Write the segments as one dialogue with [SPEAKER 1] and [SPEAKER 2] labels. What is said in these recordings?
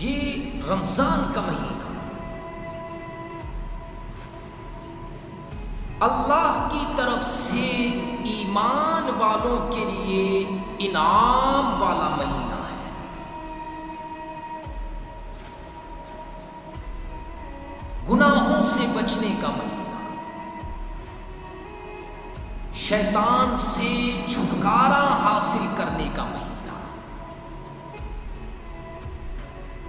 [SPEAKER 1] یہ رمضان کا مہینہ اللہ کی طرف سے ایمان والوں کے لیے انعام والا مہینہ ہے۔ گناہوں سے بچنے کا مہینہ، شیطان سے چھٹکارا حاصل کرنے کا مہینہ،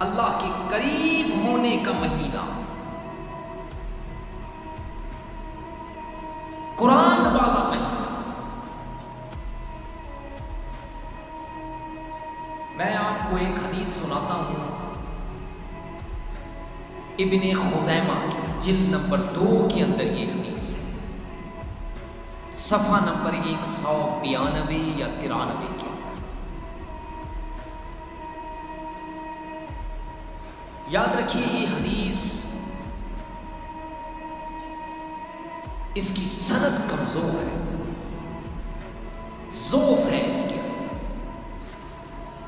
[SPEAKER 1] اللہ کے قریب ہونے کا مہینہ، قرآن والا مہینہ۔ میں آپ کو ایک حدیث سناتا ہوں ابن خزیمہ کی جلد نمبر 2 کے اندر یہ حدیث ہے، صفحہ نمبر 192 یا 93 کے اندر۔ یاد رکھیے یہ حدیث، اس کی سند کمزور ہے، ضعف ہے اس کے،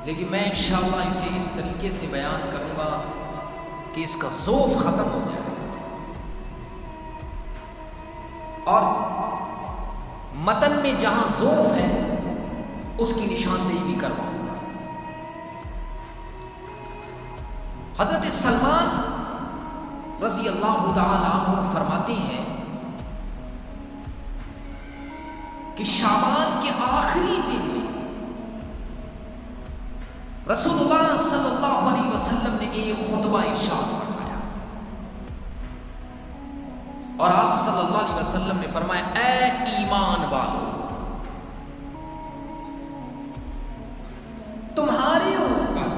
[SPEAKER 1] لیکن میں انشاءاللہ اسے اس طریقے سے بیان کروں گا کہ اس کا ضعف ختم ہو جائے اور متن میں جہاں ضعف ہے اس کی نشاندہی بھی کرواؤں گا۔ حضرت سلمان رضی اللہ تعالی عنہ فرماتے ہیں کہ شعبان کے آخری دن میں رسول اللہ صلی اللہ علیہ وسلم نے ایک خطبہ ارشاد فرمایا، اور آپ صلی اللہ علیہ وسلم نے فرمایا، اے ایمان والو، تمہارے اوپر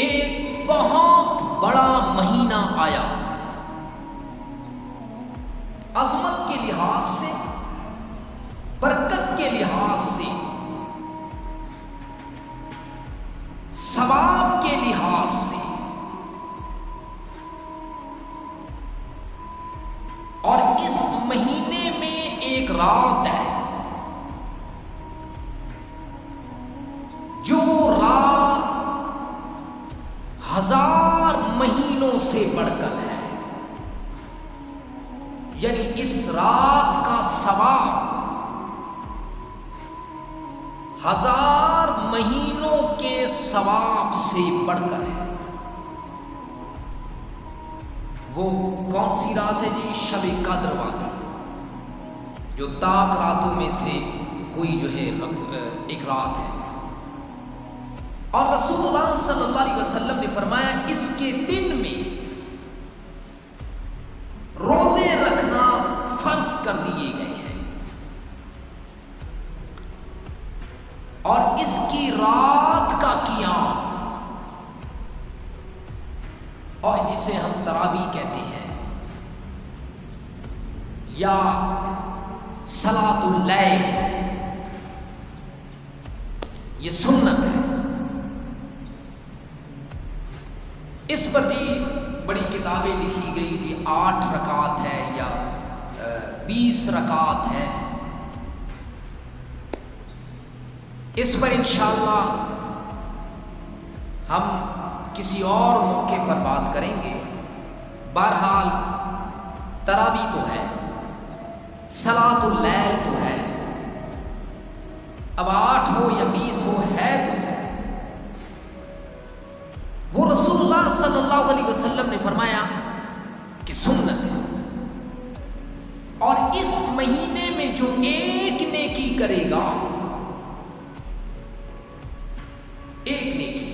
[SPEAKER 1] ایک بہت بڑا مہینہ آیا، عظمت کے لحاظ سے، برکت کے لحاظ سے، ثواب کے لحاظ سے، اور اس مہینے میں ایک رات ہے جو رات 1000 مہینوں سے بڑھ کر ہے، یعنی اس رات کا ثواب 1000 مہینوں کے ثواب سے بڑھ کر ہے۔ وہ کون سی رات ہے جی؟ شب قدر والی، جو تاک راتوں میں سے کوئی جو ہے ایک رات ہے، اور رسول اللہ صلی اللہ علیہ وسلم نے فرمایا اس کے دن میں روزے رکھنا فرض کر دیے گئے ہیں، اور اس کی رات کا قیام، اور جسے ہم تراویح کہتے ہیں یا صلاۃ اللیل، یہ سنت ہے۔ اس پر جی بڑی کتابیں لکھی گئی جی، 8 رکعات ہے یا 20 رکعات ہے، اس پر انشاءاللہ ہم کسی اور موقع پر بات کریں گے۔ بہرحال تراویح تو ہے، صلاۃ اللیل تو ہے، اب 8 ہو یا 20 ہو، ہے تو صحیح۔ وہ رسول اللہ صلی اللہ علیہ وسلم نے فرمایا کہ سنت ہے، اور اس مہینے میں جو ایک نیکی کرے گا، ایک نیکی،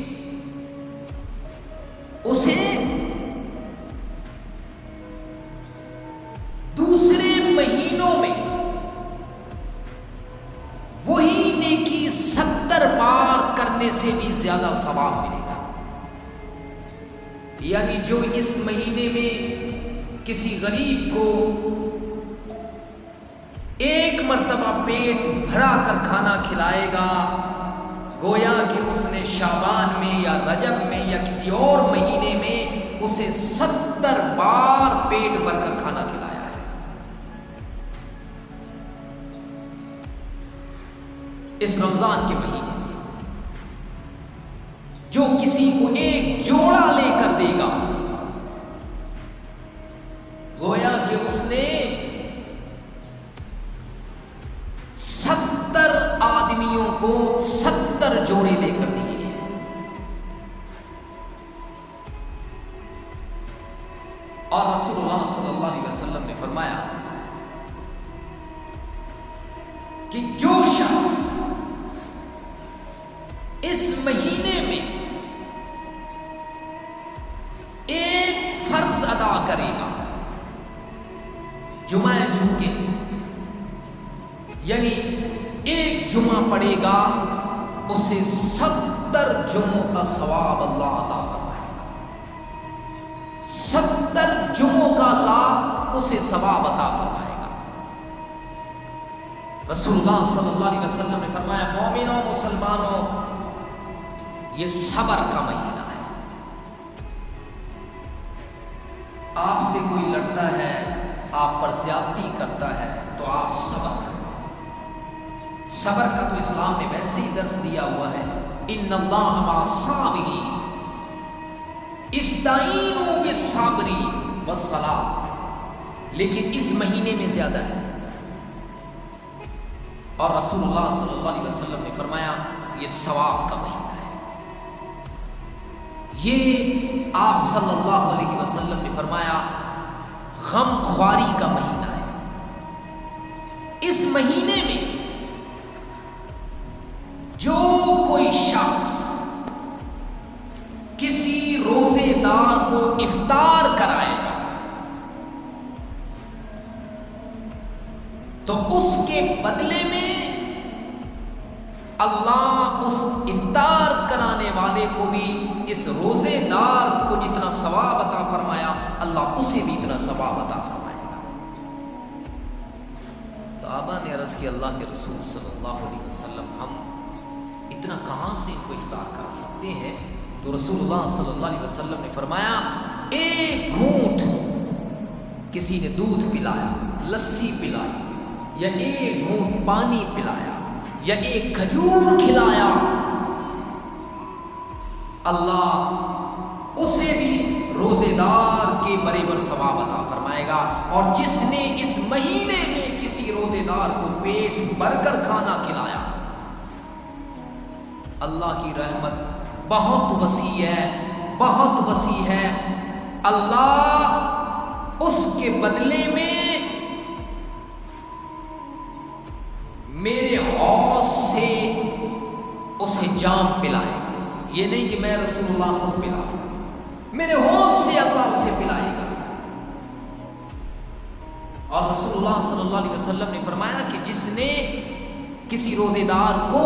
[SPEAKER 1] اسے دوسرے مہینوں میں وہی نیکی 70 بار کرنے سے بھی زیادہ ثواب ملے گا۔ یعنی جو اس مہینے میں کسی غریب کو ایک مرتبہ پیٹ بھرا کر کھانا کھلائے گا، گویا کہ اس نے شعبان میں یا رجب میں یا کسی اور مہینے میں اسے 70 بار پیٹ بھر کر کھانا کھلایا ہے۔ اس رمضان کے مہینے میں جو کسی کو ایک جوڑا لے کر دے گا گویا کہ اس نے 70 آدمیوں کو 70 جوڑے لے کر دیے ہیں۔ اور رسول اللہ صلی اللہ علیہ وسلم نے فرمایا کہ جو شخص اس مہینے میں ایک فرض ادا کرے گا، جمعہ جھوکے یعنی ایک جمعہ پڑے گا، اسے 70 جمعوں کا ثواب اللہ عطا فرمائے گا۔ 70 جمعوں کا اللہ اسے ثواب عطا فرمائے گا۔ رسول اللہ صلی اللہ علیہ وسلم نے فرمایا مومنوں مسلمانوں، یہ صبر کا مہینہ ہے۔ آپ سے کوئی لڑتا ہے، آپ پر زیادتی کرتا ہے تو آپ صبر کریں۔ صبر کا تو اسلام نے ویسے ہی درس دیا ہوا ہے، ان اللہ مع الصابرین استعینوا بالصبر والصلاۃ، لیکن اس مہینے میں زیادہ ہے۔ اور رسول اللہ صلی اللہ علیہ وسلم نے فرمایا یہ ثواب کا مہینہ ہے۔ یہ آپ صلی اللہ علیہ وسلم نے فرمایا غم خواری کا مہینہ ہے۔ اس مہینے میں جو کوئی شخص کسی روزے دار کو افطار کرائے گا تو اس کے بدلے میں اللہ اس افطار کرانے والے کو بھی اس روزے دار کو جتنا ثواب عطا فرمایا اللہ اسے بھی اتنا ثواب عطا فرمائے گا۔ صحابہ نے عرض کی اللہ کے رسول صلی اللہ علیہ وسلم ہم اتنا کہاں سے ان کو افطار کرا سکتے ہیں؟ تو رسول اللہ صلی اللہ علیہ وسلم نے فرمایا ایک گھونٹ کسی نے دودھ پلایا، لسی پلائی، یا ایک گھونٹ پانی پلایا، یا ایک کھجور کھلایا، اللہ اسے بھی روزے دار کے برابر ثواب عطا فرمائے گا۔ اور جس نے اس مہینے میں کسی روزے دار کو پیٹ بھر کر کھانا کھلایا، اللہ کی رحمت بہت وسیع ہے، بہت وسیع ہے، اللہ اس کے بدلے میں میرے حوض سے اسے جام پلائے گا۔ یہ نہیں کہ میں رسول اللہ خود پلاؤں گا، میرے حوض سے اللہ اسے پلائے گا۔ اور رسول اللہ صلی اللہ علیہ وسلم نے فرمایا کہ جس نے کسی روزے دار کو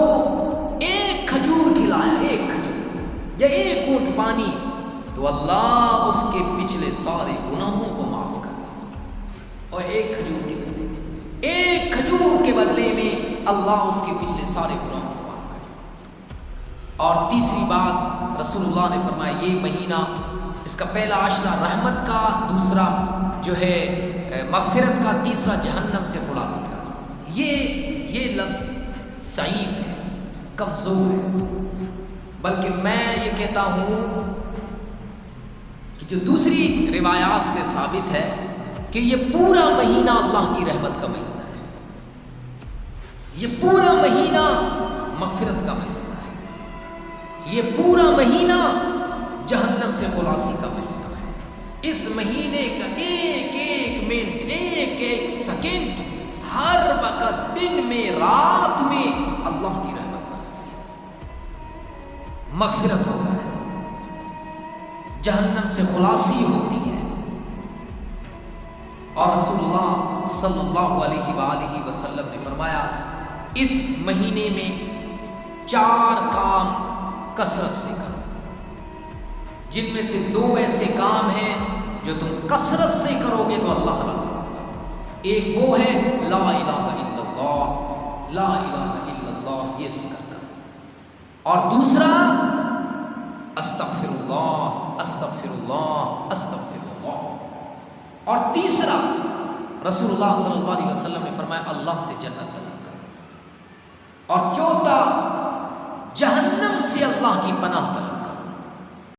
[SPEAKER 1] ایک کھجور کھلایا، ایک کھجور یا ایک گھونٹ پانی، تو اللہ اس کے پچھلے سارے گناہوں کو معاف کر دے۔ اور ایک کھجور کے بدلے میں، ایک کھجور کے بدلے میں اللہ اس کے پچھلے سارے گناہوں کو معاف کر دے۔ اور تیسری بات رسول اللہ نے فرمایا یہ مہینہ، اس کا پہلا عشرہ رحمت کا، دوسرا جو ہے مغفرت کا، تیسرا جہنم سے خلاصی کا۔ یہ لفظ ضعیف ہے، کمزور ہے، بلکہ میں یہ کہتا ہوں کہ جو دوسری روایات سے ثابت ہے کہ یہ پورا مہینہ اللہ کی رحمت کا مہینہ ہے، یہ پورا مہینہ مغفرت کا مہینہ ہے، یہ پورا مہینہ جہنم سے خلاصی کا مہینہ ہے۔ اس مہینے کا ایک ایک منٹ، ایک ایک سیکنڈ، ہر وقت دن میں رات میں اللہ کی رحمت برستی ہے، مغفرت ہوتا ہے، جہنم سے خلاصی ہوتی ہے۔ اور رسول اللہ صلی اللہ علیہ وآلہ وسلم نے فرمایا اس مہینے میں 4 کام کثرت سے کرو، جن میں سے 2 ایسے کام ہیں جو تم کثرت سے کرو گے تو اللہ راضی ہوگا۔ ایک وہ ہے لا الہ الا اللہ، لا الہ الا اللہ، یہ ذکر کرو۔ اور دوسرا استغفر اللہ، استغفر اللہ، استغفر اللہ۔ اور تیسرا رسول اللہ صلی اللہ علیہ وسلم نے فرمایا اللہ سے جنت طلب کرو۔ اور چوتھا جہنم سے اللہ کی پناہ طلب کرو۔